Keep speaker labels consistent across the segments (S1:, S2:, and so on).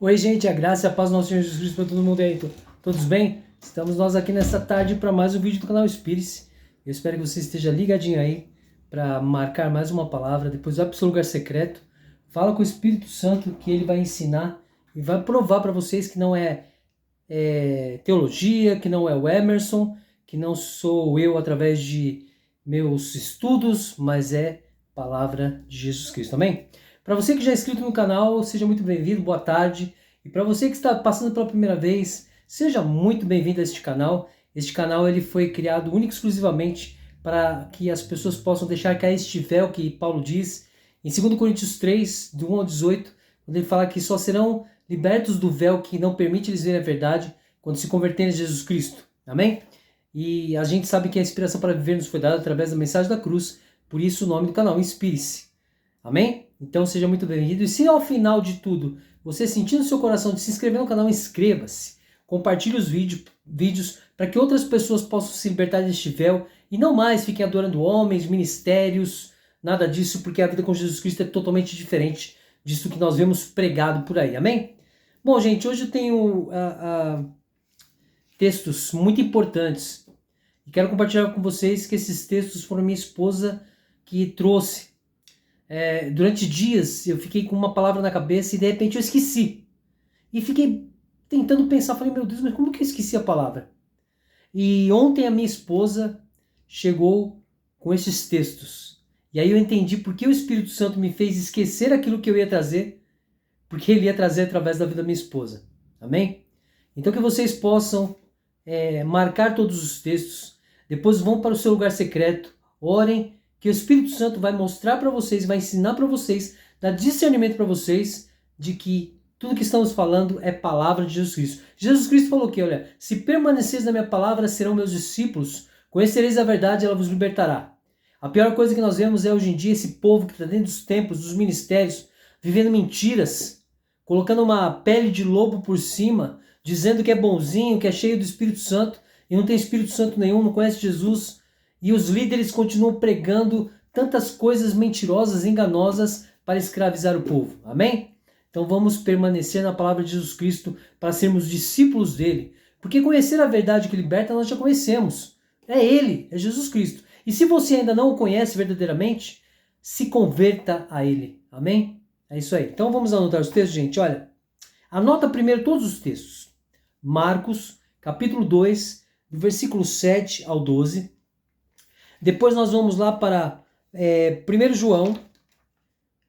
S1: Oi, gente, a graça e a paz do nosso Senhor Jesus Cristo para todo mundo aí. Todos bem? Estamos nós aqui nesta tarde para mais um vídeo do canal Espírito. Eu espero que você esteja ligadinho aí para marcar mais uma palavra. Depois vai para o seu lugar secreto. Fala com o Espírito Santo que ele vai ensinar e vai provar para vocês que não é teologia, que não é o Emerson, que não sou eu através de meus estudos, mas é palavra de Jesus Cristo. Amém? Para você que já é inscrito no canal, seja muito bem-vindo, boa tarde. E para você que está passando pela primeira vez, seja muito bem-vindo a este canal. Este canal ele foi criado única e exclusivamente para que as pessoas possam deixar cair este véu que Paulo diz em 2 Coríntios 3, do 1 ao 18, quando ele fala que só serão libertos do véu que não permite eles verem a verdade quando se converterem a Jesus Cristo. Amém? E a gente sabe que a inspiração para viver nos foi dada através da mensagem da cruz, por isso o nome do canal, Inspire-se. Amém? Então seja muito bem-vindo. E se ao final de tudo você sentir no seu coração de se inscrever no canal, inscreva-se. Compartilhe os vídeos para que outras pessoas possam se libertar deste véu e não mais fiquem adorando homens, ministérios, nada disso, porque a vida com Jesus Cristo é totalmente diferente disso que nós vemos pregado por aí. Amém? Bom, gente, hoje eu tenho textos muito importantes e quero compartilhar com vocês que esses textos foram minha esposa que trouxe. Durante dias eu fiquei com uma palavra na cabeça e de repente eu esqueci. E fiquei tentando pensar, falei, meu Deus, mas como que eu esqueci a palavra? E ontem a minha esposa chegou com esses textos. E aí eu entendi por que o Espírito Santo me fez esquecer aquilo que eu ia trazer, porque ele ia trazer através da vida da minha esposa. Amém? Então que vocês possam marcar todos os textos, depois vão para o seu lugar secreto, orem, que o Espírito Santo vai mostrar para vocês, vai ensinar para vocês, dar discernimento para vocês de que tudo que estamos falando é palavra de Jesus Cristo. Jesus Cristo falou que, olha, se permaneceres na minha palavra, serão meus discípulos, conhecereis a verdade, ela vos libertará. A pior coisa que nós vemos é hoje em dia esse povo que está dentro dos templos, dos ministérios, vivendo mentiras, colocando uma pele de lobo por cima, dizendo que é bonzinho, que é cheio do Espírito Santo, e não tem Espírito Santo nenhum, não conhece Jesus. E os líderes continuam pregando tantas coisas mentirosas, enganosas para escravizar o povo. Amém? Então vamos permanecer na palavra de Jesus Cristo para sermos discípulos dele. Porque conhecer a verdade que liberta nós já conhecemos. É ele, é Jesus Cristo. E se você ainda não o conhece verdadeiramente, se converta a ele. Amém? É isso aí. Então vamos anotar os textos, gente. Olha, anota primeiro todos os textos. Marcos, capítulo 2, do versículo 7 ao 12. Depois nós vamos lá para 1 João,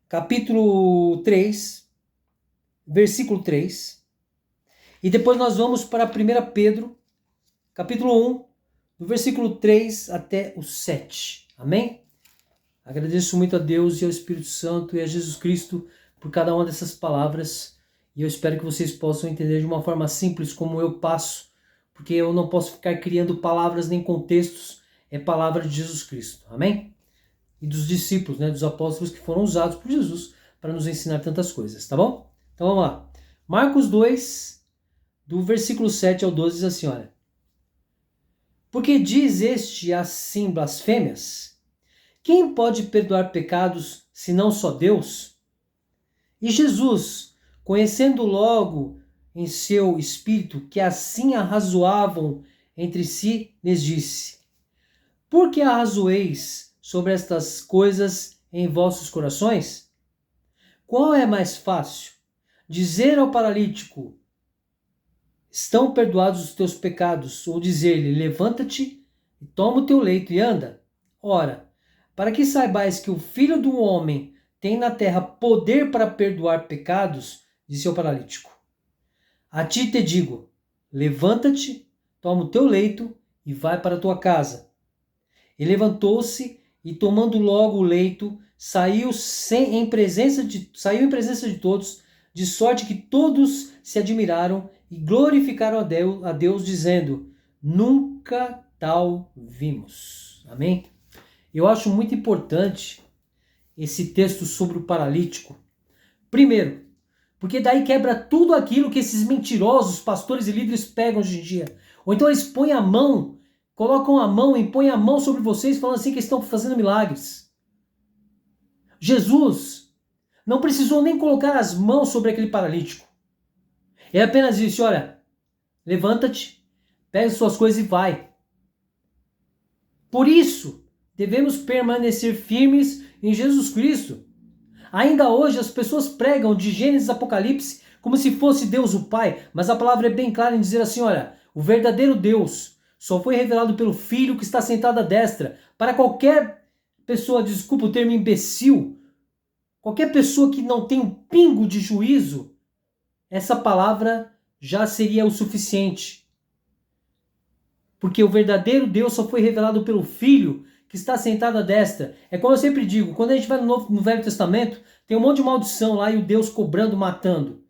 S1: capítulo 3, versículo 3. E depois nós vamos para 1 Pedro, capítulo 1, do versículo 3 até o 7. Amém? Agradeço muito a Deus e ao Espírito Santo e a Jesus Cristo por cada uma dessas palavras. E eu espero que vocês possam entender de uma forma simples como eu passo, porque eu não posso ficar criando palavras nem contextos. É palavra de Jesus Cristo, amém? E dos discípulos, né, dos apóstolos que foram usados por Jesus para nos ensinar tantas coisas, tá bom? Então vamos lá. Marcos 2, do versículo 7 ao 12, diz assim, olha. Porque diz este assim blasfêmias? Quem pode perdoar pecados, senão só Deus? E Jesus, conhecendo logo em seu espírito que assim arrazoavam entre si, lhes disse: por que arrazoeis sobre estas coisas em vossos corações? Qual é mais fácil? Dizer ao paralítico, estão perdoados os teus pecados, ou dizer-lhe, levanta-te e toma o teu leito e anda? Ora, para que saibais que o Filho do Homem tem na terra poder para perdoar pecados, disse ao paralítico, a ti te digo, levanta-te, toma o teu leito e vai para a tua casa. E levantou-se e, tomando logo o leito, saiu em presença de todos, de sorte que todos se admiraram e glorificaram a Deus, dizendo, nunca tal vimos. Amém? Eu acho muito importante esse texto sobre o paralítico. Primeiro, porque daí quebra tudo aquilo que esses mentirosos pastores e líderes pegam hoje em dia. Ou então eles põem a mão, colocam a mão e põem a mão sobre vocês falando assim que estão fazendo milagres. Jesus não precisou nem colocar as mãos sobre aquele paralítico. Ele apenas disse, olha, levanta-te, pega suas coisas e vai. Por isso, devemos permanecer firmes em Jesus Cristo. Ainda hoje as pessoas pregam de Gênesis a Apocalipse como se fosse Deus o Pai, mas a palavra é bem clara em dizer assim, olha, o verdadeiro Deus só foi revelado pelo Filho que está sentado à destra. Para qualquer pessoa, desculpa o termo imbecil, qualquer pessoa que não tem um pingo de juízo, essa palavra já seria o suficiente. Porque o verdadeiro Deus só foi revelado pelo Filho que está sentado à destra. É como eu sempre digo, quando a gente vai no Velho Testamento, tem um monte de maldição lá e o Deus cobrando, matando.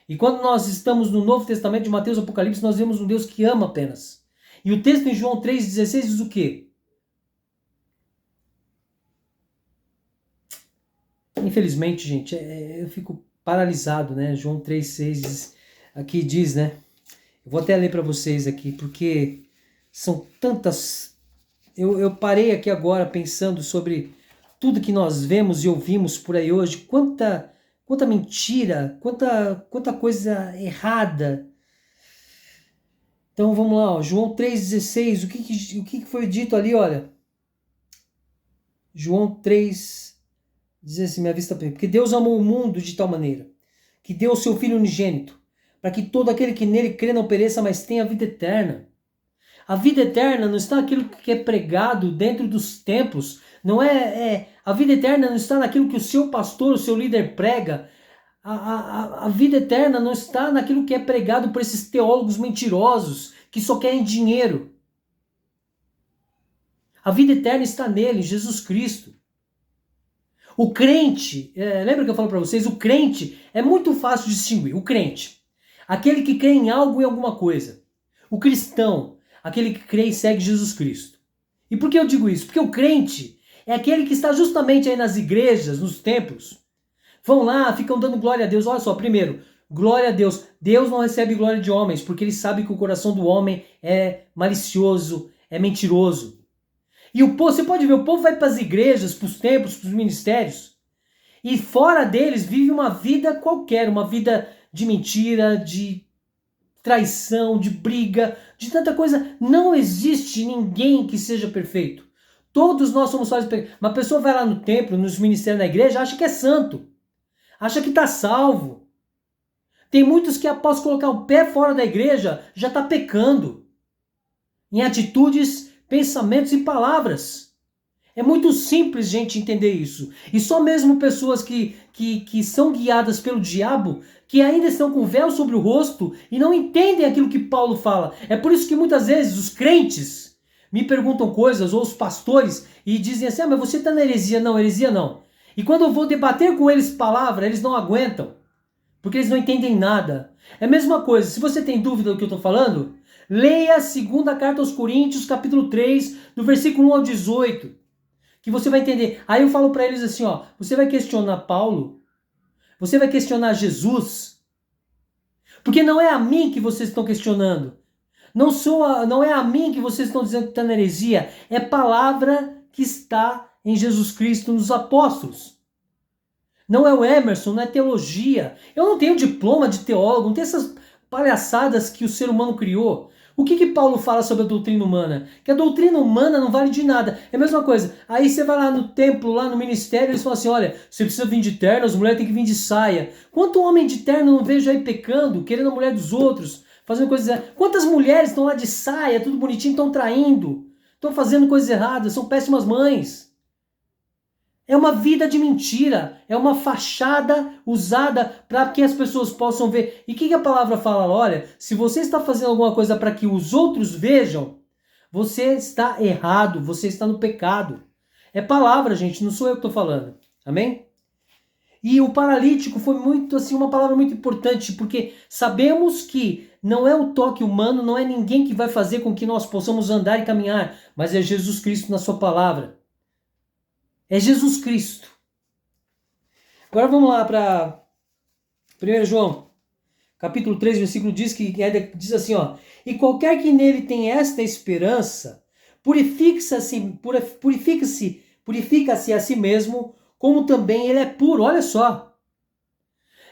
S1: E quando nós estamos no Novo Testamento de Mateus e Apocalipse, nós vemos um Deus que ama apenas. E o texto em João 3,16 diz o quê? Infelizmente, gente, eu fico paralisado, né? João 3,6 aqui diz, né? Eu vou até ler para vocês aqui, porque são tantas... Eu parei aqui agora pensando sobre tudo que nós vemos e ouvimos por aí hoje, quanta mentira, quanta coisa errada. Então vamos lá, ó, João 3,16, o que foi dito ali, olha? João 3, diz assim, minha vista bem, porque Deus amou o mundo de tal maneira, que deu o seu Filho unigênito, para que todo aquele que nele crê não pereça, mas tenha a vida eterna. A vida eterna não está naquilo que é pregado dentro dos templos, não a vida eterna não está naquilo que o seu pastor, o seu líder prega. A vida eterna não está naquilo que é pregado por esses teólogos mentirosos que só querem dinheiro. A vida eterna está nele, em Jesus Cristo. O crente, lembra que eu falo para vocês? O crente é muito fácil de distinguir. O crente, aquele que crê em algo e alguma coisa. O cristão, aquele que crê e segue Jesus Cristo. E por que eu digo isso? Porque o crente é aquele que está justamente aí nas igrejas, nos templos. Vão lá, ficam dando glória a Deus. Olha só, primeiro, glória a Deus. Deus não recebe glória de homens, porque ele sabe que o coração do homem é malicioso, é mentiroso. E o povo, você pode ver, o povo vai para as igrejas, para os templos, para os ministérios, e fora deles vive uma vida qualquer, uma vida de mentira, de traição, de briga, de tanta coisa. Não existe ninguém que seja perfeito. Todos nós somos falhos. Uma pessoa vai lá no templo, nos ministérios da igreja, acha que é santo. Acha que está salvo. Tem muitos que após colocar o pé fora da igreja, já está pecando. Em atitudes, pensamentos e palavras. É muito simples, gente, entender isso. E só mesmo pessoas que são guiadas pelo diabo, que ainda estão com véu sobre o rosto e não entendem aquilo que Paulo fala. É por isso que muitas vezes os crentes me perguntam coisas, ou os pastores, e dizem assim, mas você está na heresia. Não, heresia não. E quando eu vou debater com eles palavra, eles não aguentam. Porque eles não entendem nada. É a mesma coisa, se você tem dúvida do que eu estou falando, leia a segunda carta aos Coríntios, capítulo 3, do versículo 1 ao 18. Que você vai entender. Aí eu falo para eles assim, ó, você vai questionar Paulo, você vai questionar Jesus, porque não é a mim que vocês estão questionando. Não é a mim que vocês estão dizendo que está na heresia. É palavra que está em Jesus Cristo, nos apóstolos. Não é o Emerson, não é teologia. Eu não tenho diploma de teólogo, não tenho essas palhaçadas que o ser humano criou. O que Paulo fala sobre a doutrina humana? Que a doutrina humana não vale de nada. É a mesma coisa. Aí você vai lá no templo, lá no ministério, eles falam assim, olha, você precisa vir de terno, as mulheres têm que vir de saia. Quanto homem de terno não vejo aí pecando, querendo a mulher dos outros, fazendo coisas erradas? Quantas mulheres estão lá de saia, tudo bonitinho, estão traindo, estão fazendo coisas erradas, são péssimas mães. É uma vida de mentira, é uma fachada usada para que as pessoas possam ver. E o que a palavra fala? Olha, se você está fazendo alguma coisa para que os outros vejam, você está errado, você está no pecado. É palavra, gente, não sou eu que estou falando. Amém? E o paralítico foi muito assim, uma palavra muito importante, porque sabemos que não é o toque humano, não é ninguém que vai fazer com que nós possamos andar e caminhar, mas é Jesus Cristo na sua palavra. É Jesus Cristo. Agora vamos lá para 1 João, capítulo 3, versículo diz assim, ó, e qualquer que nele tem esta esperança, purifica-se a si mesmo, como também ele é puro. Olha só.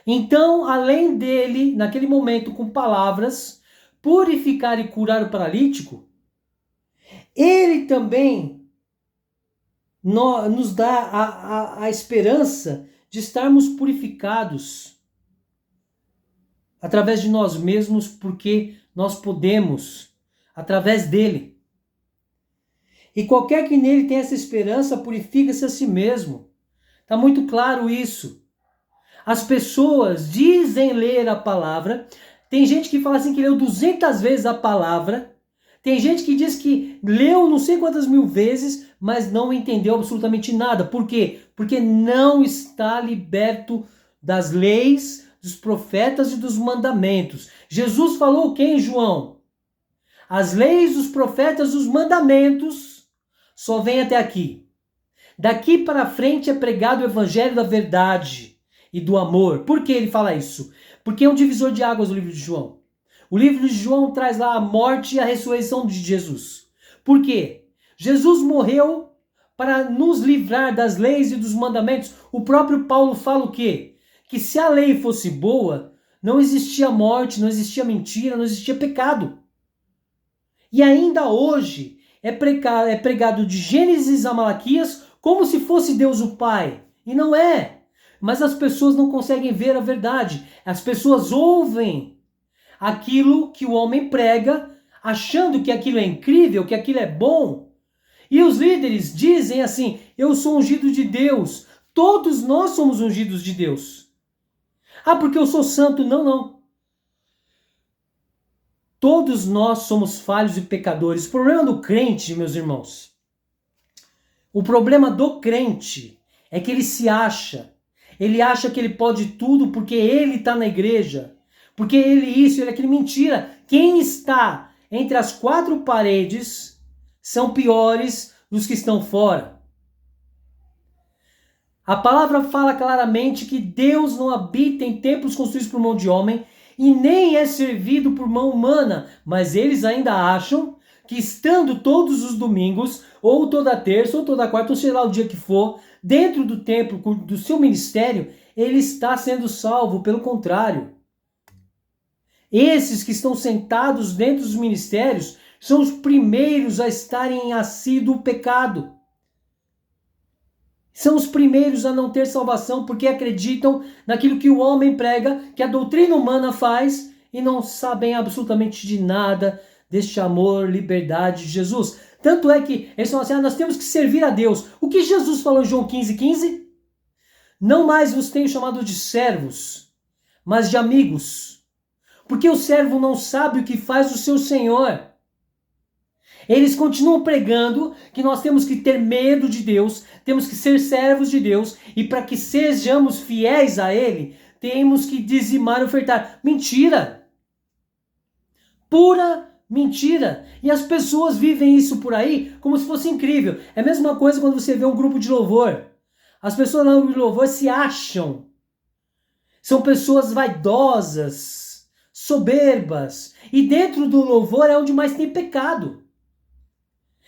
S1: Então, além dele, naquele momento, com palavras, purificar e curar o paralítico, ele também nos dá a esperança de estarmos purificados através de nós mesmos, porque nós podemos, através dele. E qualquer que nele tenha essa esperança, purifica-se a si mesmo. Está muito claro isso. As pessoas dizem ler a palavra. Tem gente que fala assim que leu 200 vezes a palavra. Tem gente que diz que leu não sei quantas mil vezes, mas não entendeu absolutamente nada. Por quê? Porque não está liberto das leis, dos profetas e dos mandamentos. Jesus falou o que em João? As leis, os profetas, os mandamentos só vêm até aqui. Daqui para frente é pregado o evangelho da verdade e do amor. Por que ele fala isso? Porque é um divisor de águas o livro de João. O livro de João traz lá a morte e a ressurreição de Jesus. Por quê? Jesus morreu para nos livrar das leis e dos mandamentos. O próprio Paulo fala o quê? Que se a lei fosse boa, não existia morte, não existia mentira, não existia pecado. E ainda hoje é pregado de Gênesis a Malaquias como se fosse Deus o Pai. E não é. Mas as pessoas não conseguem ver a verdade. As pessoas ouvem aquilo que o homem prega, achando que aquilo é incrível, que aquilo é bom. E os líderes dizem assim: eu sou ungido de Deus. Todos nós somos ungidos de Deus. Ah, porque eu sou santo. Não, não. Todos nós somos falhos e pecadores. O problema do crente, meus irmãos, o problema do crente é que ele se acha. Ele acha que ele pode tudo porque ele está na igreja. Porque ele isso, ele aquilo. Mentira. Quem está entre as quatro paredes são piores dos que estão fora. A palavra fala claramente que Deus não habita em templos construídos por mão de homem e nem é servido por mão humana, mas eles ainda acham que estando todos os domingos, ou toda terça, ou toda quarta, ou sei lá o dia que for, dentro do templo, do seu ministério, ele está sendo salvo. Pelo contrário. Esses que estão sentados dentro dos ministérios são os primeiros a estarem em assíduo pecado. São os primeiros a não ter salvação porque acreditam naquilo que o homem prega, que a doutrina humana faz e não sabem absolutamente de nada deste amor, liberdade de Jesus. Tanto é que eles falam assim: nós temos que servir a Deus. O que Jesus falou em João 15:15? Não mais vos tenho chamado de servos, mas de amigos. Porque o servo não sabe o que faz o seu senhor. Eles continuam pregando que nós temos que ter medo de Deus, temos que ser servos de Deus, e para que sejamos fiéis a Ele, temos que dizimar e ofertar. Mentira! Pura mentira! E as pessoas vivem isso por aí como se fosse incrível. É a mesma coisa quando você vê um grupo de louvor. As pessoas no grupo de louvor se acham. São pessoas vaidosas, soberbas, e dentro do louvor é onde mais tem pecado.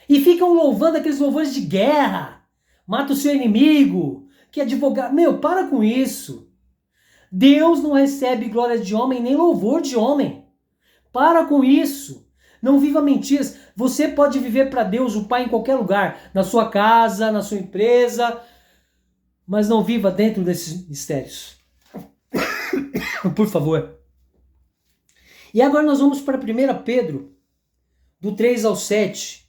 S1: E ficam louvando aqueles louvores de guerra. Mata o seu inimigo. Que advogado. Meu, para com isso. Deus não recebe glória de homem nem louvor de homem. Para com isso. Não viva mentiras. Você pode viver para Deus, o Pai, em qualquer lugar. Na sua casa, na sua empresa. Mas não viva dentro desses mistérios. Por favor. E agora nós vamos para 1 Pedro, do 3 ao 7.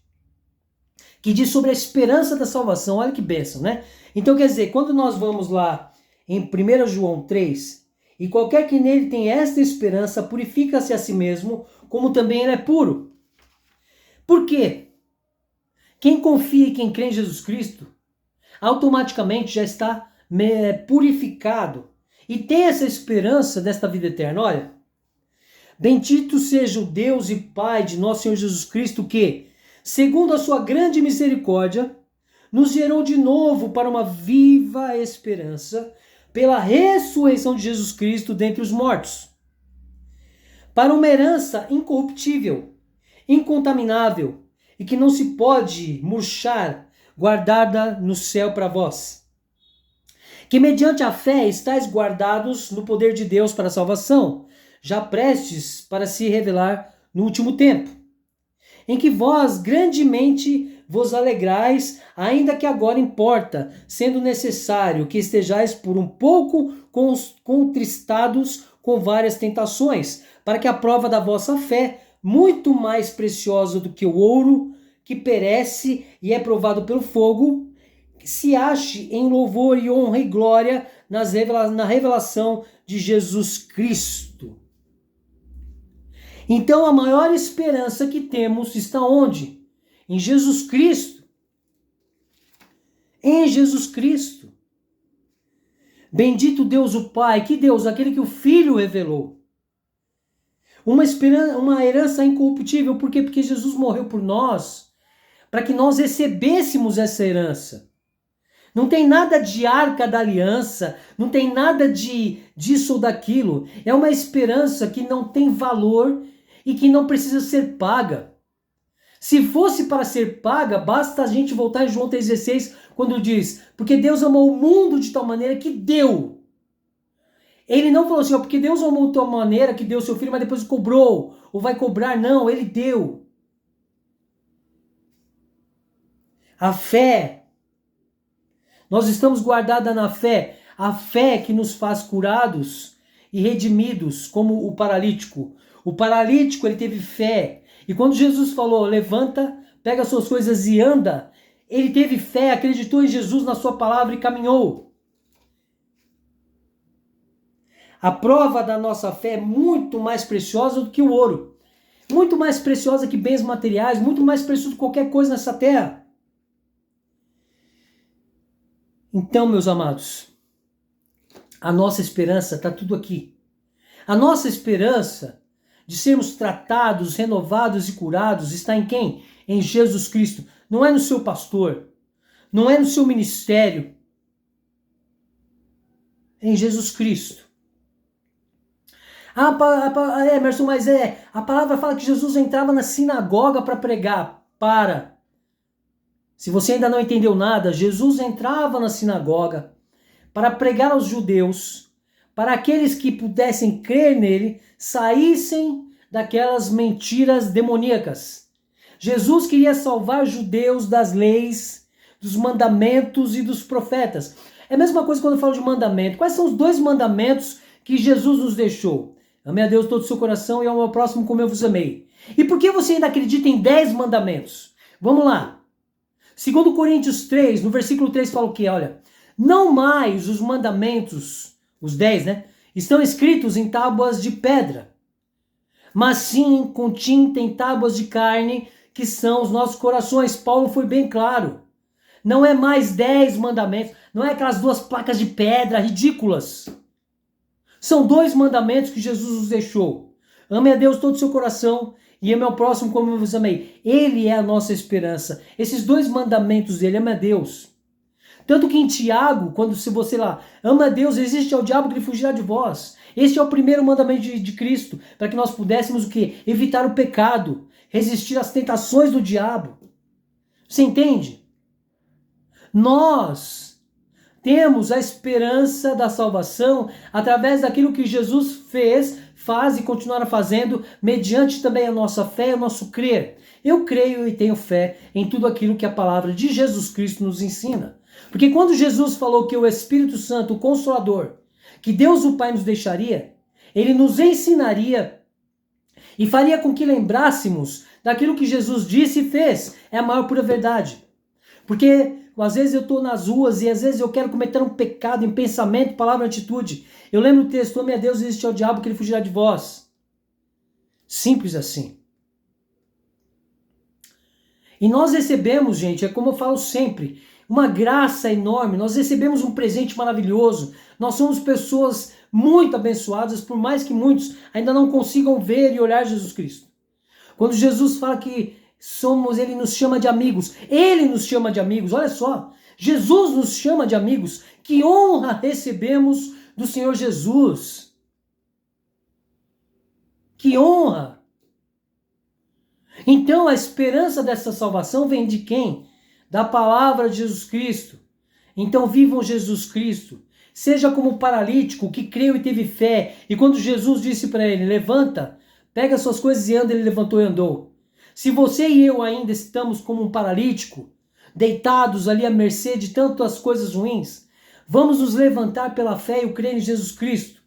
S1: Que diz sobre a esperança da salvação. Olha que bênção, né? Então, quer dizer, quando nós vamos lá em 1 João 3, e qualquer que nele tem esta esperança, purifica-se a si mesmo, como também ele é puro. Por quê? Quem confia e quem crê em Jesus Cristo, automaticamente já está purificado. E tem essa esperança desta vida eterna. Olha, bendito seja o Deus e Pai de nosso Senhor Jesus Cristo, que, segundo a sua grande misericórdia, nos gerou de novo para uma viva esperança pela ressurreição de Jesus Cristo dentre os mortos, para uma herança incorruptível, incontaminável e que não se pode murchar, guardada no céu para vós, que mediante a fé estáis guardados no poder de Deus para a salvação, já prestes para se revelar no último tempo, em que vós grandemente vos alegrais, ainda que agora importa, sendo necessário que estejais por um pouco contristados com várias tentações, para que a prova da vossa fé, muito mais preciosa do que o ouro, que perece e é provado pelo fogo, se ache em louvor e honra e glória na revelação de Jesus Cristo. Então a maior esperança que temos está onde? Em Jesus Cristo. Em Jesus Cristo. Bendito Deus o Pai, que Deus, aquele que o Filho revelou. Uma herança incorruptível, por quê? Porque Jesus morreu por nós, para que nós recebêssemos essa herança. Não tem nada de arca da aliança, não tem nada disso ou daquilo. É uma esperança que não tem valor e que não precisa ser paga. Se fosse para ser paga, basta a gente voltar em João 3,16, quando diz, porque Deus amou o mundo de tal maneira que deu. Ele não falou assim, ó, porque Deus amou de tal maneira que deu seu filho, mas depois cobrou, ou vai cobrar. Não, ele deu. A fé, nós estamos guardados na fé, a fé que nos faz curados e redimidos, como o paralítico. O paralítico, ele teve fé. E quando Jesus falou, levanta, pega suas coisas e anda, ele teve fé, acreditou em Jesus, na sua palavra e caminhou. A prova da nossa fé é muito mais preciosa do que o ouro. Muito mais preciosa que bens materiais, muito mais precioso que qualquer coisa nessa terra. Então, meus amados, a nossa esperança está tudo aqui. A nossa esperança de sermos tratados, renovados e curados está em quem? Em Jesus Cristo. Não é no seu pastor, não é no seu ministério. É em Jesus Cristo. Emerson, mas a palavra fala que Jesus entrava na sinagoga para pregar. Se você ainda não entendeu nada, Jesus entrava na sinagoga para pregar aos judeus, para aqueles que pudessem crer nele, saíssem daquelas mentiras demoníacas. Jesus queria salvar os judeus das leis, dos mandamentos e dos profetas. É a mesma coisa quando eu falo de mandamento. Quais são os 2 mandamentos que Jesus nos deixou? Ame a Deus todo o seu coração e ao meu próximo como eu vos amei. E por que você ainda acredita em 10 mandamentos? Vamos lá. 2 Coríntios 3, no versículo 3 fala o quê? Olha, não mais os mandamentos, os 10, né? Estão escritos em tábuas de pedra, mas sim com tinta em tábuas de carne, que são os nossos corações. Paulo foi bem claro. Não é mais 10 mandamentos, não é aquelas 2 placas de pedra ridículas. São 2 mandamentos que Jesus nos deixou. Ame a Deus todo o seu coração e ame ao próximo como eu vos amei. Ele é a nossa esperança. Esses 2 mandamentos dele, ame a Deus. Tanto que em Tiago, quando você lá, ama a Deus, resiste ao diabo que ele fugirá de vós. Este é o primeiro mandamento de Cristo, para que nós pudéssemos o quê? Evitar o pecado, resistir às tentações do diabo. Você entende? Nós temos a esperança da salvação através daquilo que Jesus fez, faz e continuará fazendo, mediante também a nossa fé e o nosso crer. Eu creio e tenho fé em tudo aquilo que a palavra de Jesus Cristo nos ensina. Porque quando Jesus falou que o Espírito Santo, o Consolador, que Deus o Pai nos deixaria, ele nos ensinaria e faria com que lembrássemos daquilo que Jesus disse e fez. É a maior pura verdade. Porque às vezes eu estou nas ruas e às vezes eu quero cometer um pecado em pensamento, palavra, atitude. Eu lembro do texto, ame a Deus e resiste ao diabo que ele fugirá de vós. Simples assim. E nós recebemos, gente, é como eu falo sempre, uma graça enorme. Nós recebemos um presente maravilhoso. Nós somos pessoas muito abençoadas, por mais que muitos ainda não consigam ver e olhar Jesus Cristo. Quando Jesus fala que ele nos chama de amigos. Ele nos chama de amigos, olha só. Jesus nos chama de amigos. Que honra recebemos do Senhor Jesus. Que honra. Então a esperança dessa salvação vem de quem? Da palavra de Jesus Cristo. Então vivam Jesus Cristo. Seja como o paralítico que creu e teve fé. E quando Jesus disse para ele, levanta, pega suas coisas e anda, ele levantou e andou. Se você e eu ainda estamos como um paralítico, deitados ali à mercê de tantas coisas ruins, vamos nos levantar pela fé e o crer em Jesus Cristo.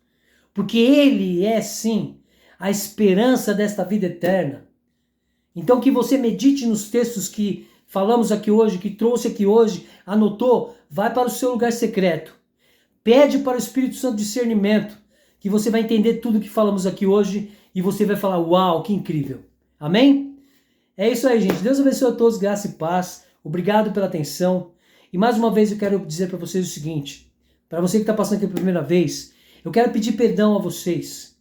S1: Porque Ele é, sim, a esperança desta vida eterna. Então que você medite nos textos que falamos aqui hoje, que trouxe aqui hoje, anotou, vai para o seu lugar secreto. Pede para o Espírito Santo discernimento, que você vai entender tudo que falamos aqui hoje e você vai falar, uau, que incrível. Amém? É isso aí, gente. Deus abençoe a todos, graça e paz. Obrigado pela atenção. E mais uma vez eu quero dizer para vocês o seguinte, para você que está passando aqui pela primeira vez, eu quero pedir perdão a vocês,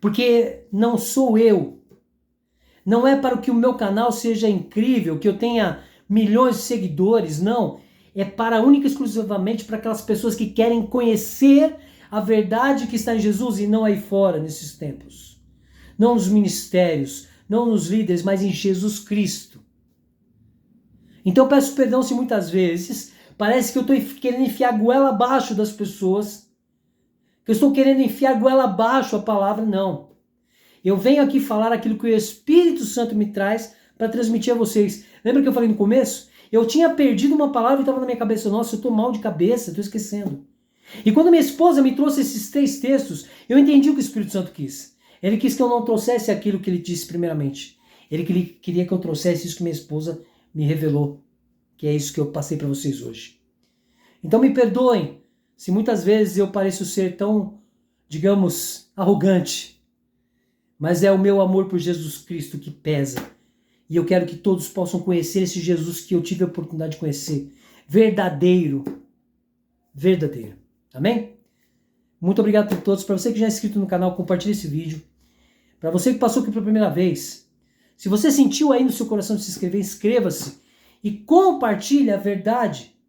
S1: porque não sou eu. Não é para que o meu canal seja incrível, que eu tenha milhões de seguidores, não. É para única e exclusivamente para aquelas pessoas que querem conhecer a verdade que está em Jesus e não aí fora nesses tempos. Não nos ministérios, não nos líderes, mas em Jesus Cristo. Então eu peço perdão se muitas vezes parece que eu estou querendo enfiar a goela abaixo das pessoas, que eu estou querendo enfiar a goela abaixo a palavra, não. Eu venho aqui falar aquilo que o Espírito Santo me traz para transmitir a vocês. Lembra que eu falei no começo? Eu tinha perdido uma palavra e estava na minha cabeça. Nossa, eu estou mal de cabeça, estou esquecendo. E quando minha esposa me trouxe esses 3 textos, eu entendi o que o Espírito Santo quis. Ele quis que eu não trouxesse aquilo que ele disse primeiramente. Ele queria que eu trouxesse isso que minha esposa me revelou. Que é isso que eu passei para vocês hoje. Então me perdoem se muitas vezes eu pareço ser tão, digamos, arrogante. Mas é o meu amor por Jesus Cristo que pesa. E eu quero que todos possam conhecer esse Jesus que eu tive a oportunidade de conhecer. Verdadeiro. Verdadeiro. Amém? Muito obrigado por todos. Para você que já é inscrito no canal, compartilhe esse vídeo. Para você que passou aqui pela primeira vez, se você sentiu aí no seu coração de se inscrever, inscreva-se e compartilhe a verdade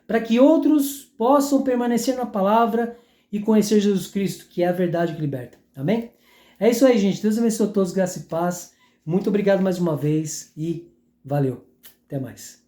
S1: para que outros possam permanecer na palavra e conhecer Jesus Cristo, que é a verdade que liberta. Amém? É isso aí, gente. Deus abençoe a todos, graça e paz. Muito obrigado mais uma vez e valeu. Até mais.